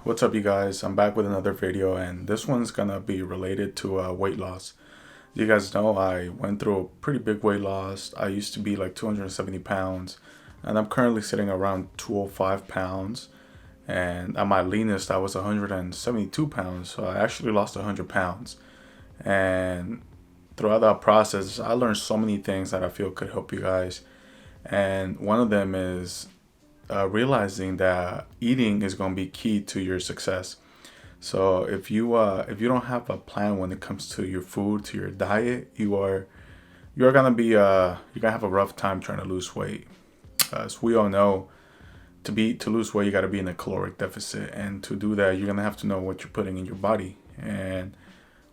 What's up, you guys? I'm back with another video, and this one's gonna be related to weight loss. You guys know I went through a pretty big weight loss. I used to be like 270 pounds, and I'm currently sitting around 205 pounds. And at my leanest, I was 172 pounds, so I actually lost 100 pounds. And throughout that process, I learned so many things that I feel could help you guys. And one of them is realizing that eating is going to be key to your success. So if you don't have a plan when it comes to your food, to your diet, you're gonna be you're gonna have a rough time trying to lose weight. As we all know, to lose weight, you got to be in a caloric deficit, and to do that, you're gonna have to know what you're putting in your body. And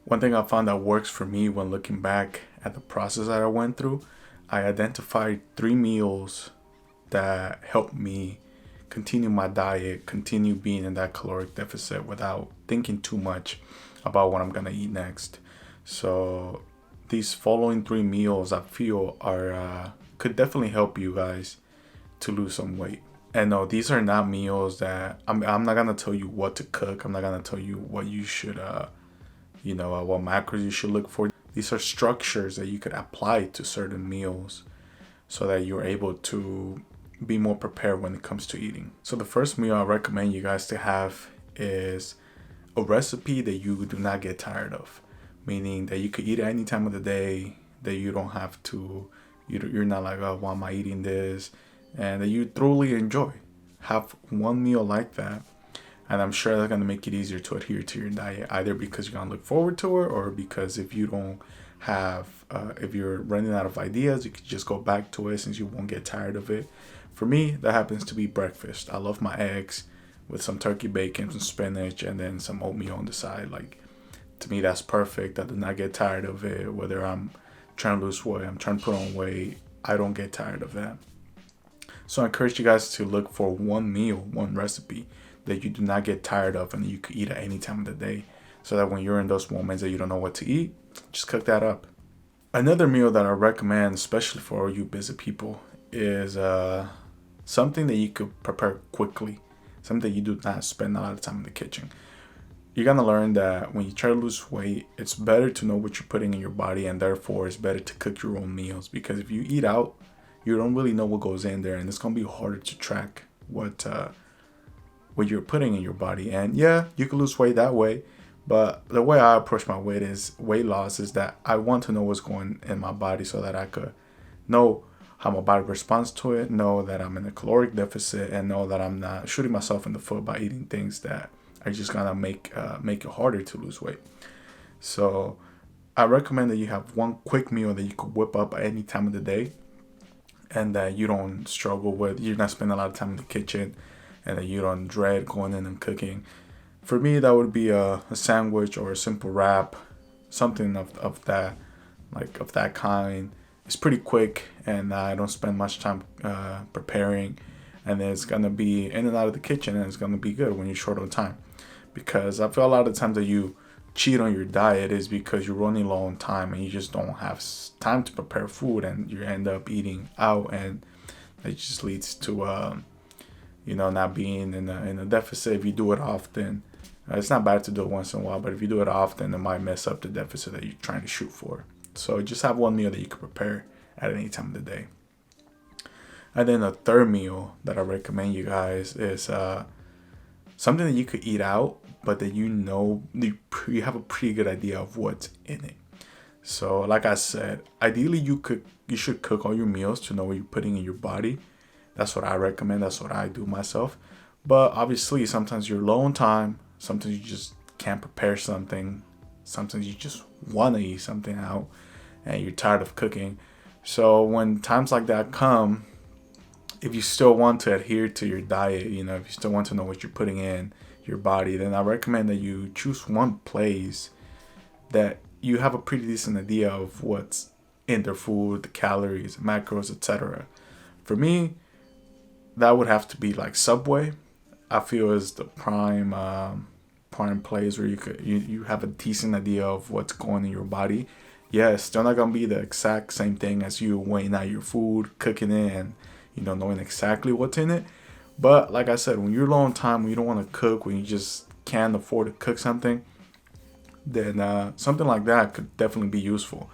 one thing I found that works for me when looking back at the process that I went through, I identified 3 meals that helped me continue my diet, continue being in that caloric deficit without thinking too much about what I'm gonna eat next. So these following 3 meals I feel are could definitely help you guys to lose some weight. And no, these are not meals that I'm not gonna tell you what to cook. I'm not gonna tell you what you should what macros you should look for. These are structures that you could apply to certain meals so that you're able to be more prepared when it comes to eating. So the first meal I recommend you guys to have is a recipe that you do not get tired of, meaning that you could eat at any time of the day, that you don't have to, you're not like, oh, why am I eating this? And that you thoroughly enjoy. Have one meal like that, and I'm sure that's going to make it easier to adhere to your diet, either because you're going to look forward to it, or because if you don't have, if you're running out of ideas, you could just go back to it since you won't get tired of it. For me, that happens to be breakfast. I love my eggs with some turkey bacon, some spinach, and then some oatmeal on the side. Like, to me, that's perfect. I do not get tired of it. Whether I'm trying to lose weight, I'm trying to put on weight, I don't get tired of that. So I encourage you guys to look for one meal, one recipe that you do not get tired of and you could eat at any time of the day. So that when you're in those moments that you don't know what to eat, just cook that up. Another meal that I recommend, especially for all you busy people, is something that you could prepare quickly, something that you do not spend a lot of time in the kitchen. You're gonna learn that when you try to lose weight, it's better to know what you're putting in your body, and therefore it's better to cook your own meals. Because if you eat out, you don't really know what goes in there, and it's gonna be harder to track what you're putting in your body. And yeah, you can lose weight that way, but the way I approach my weight loss is that I want to know what's going in my body so that I could know how my body responds to it, know that I'm in a caloric deficit, and know that I'm not shooting myself in the foot by eating things that are just gonna make it harder to lose weight. So I recommend that you have one quick meal that you could whip up at any time of the day, and that you don't struggle with. You're not spending a lot of time in the kitchen, and that you don't dread going in and cooking. For me, that would be a sandwich or a simple wrap, something of that, like of that kind. It's pretty quick, and I don't spend much time preparing, and it's gonna be in and out of the kitchen, and it's gonna be good when you're short on time. Because I feel a lot of times that you cheat on your diet is because you're running low on time and you just don't have time to prepare food, and you end up eating out, and it just leads to not being in a deficit. If you do it often, it's not bad to do it once in a while, but if you do it often, it might mess up the deficit that you're trying to shoot for. So just have one meal that you can prepare at any time of the day. And then the third meal that I recommend you guys is something that you could eat out, but that you have a pretty good idea of what's in it. So like I said, ideally you should cook all your meals to know what you're putting in your body. That's what I recommend. That's what I do myself. But obviously, sometimes you're low on time. Sometimes you just can't prepare something. Sometimes you just want to eat something out and you're tired of cooking. So when times like that come, if you still want to adhere to your diet, if you still want to know what you're putting in your body, then I recommend that you choose one place that you have a pretty decent idea of what's in their food, the calories, macros, etc. For me, that would have to be like Subway. I feel is the prime place where you have a decent idea of what's going in your body. Yeah, it's still not gonna be the exact same thing as you weighing out your food, cooking it, and knowing exactly what's in it. But like I said, when you're low on time, when you don't want to cook, when you just can't afford to cook something, then something like that could definitely be useful.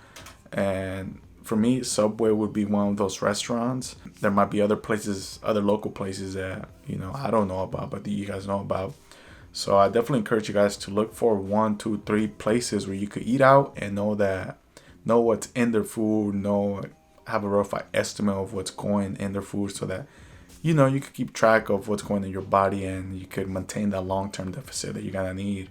And for me, Subway would be one of those restaurants. There might be other places, other local places that I don't know about, but that you guys know about. So I definitely encourage you guys to look for 1, 2, 3 places where you could eat out and know what's in their food, have a rough estimate of what's going in their food, so that you could keep track of what's going in your body, and you could maintain that long-term deficit that you're gonna need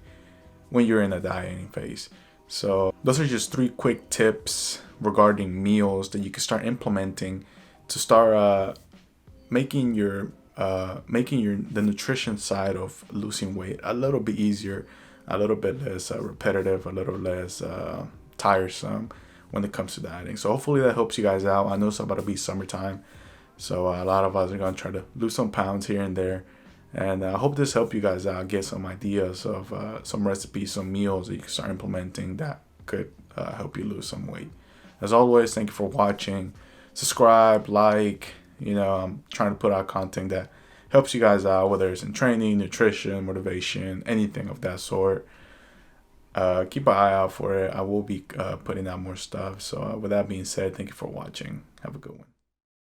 when you're in a dieting phase. So those are just 3 quick tips regarding meals that you can start implementing to start making your the nutrition side of losing weight a little bit easier, a little bit less repetitive, a little less tiresome when it comes to dieting. So hopefully that helps you guys out. I know it's about to be summertime, so a lot of us are gonna try to lose some pounds here and there. And I hope this helped you guys out, get some ideas of some recipes, some meals that you can start implementing that could help you lose some weight. As always, thank you for watching. Subscribe, like. I'm trying to put out content that helps you guys out, whether it's in training, nutrition, motivation, anything of that sort. Keep an eye out for it. I will be putting out more stuff. So with that being said, thank you for watching. Have a good one.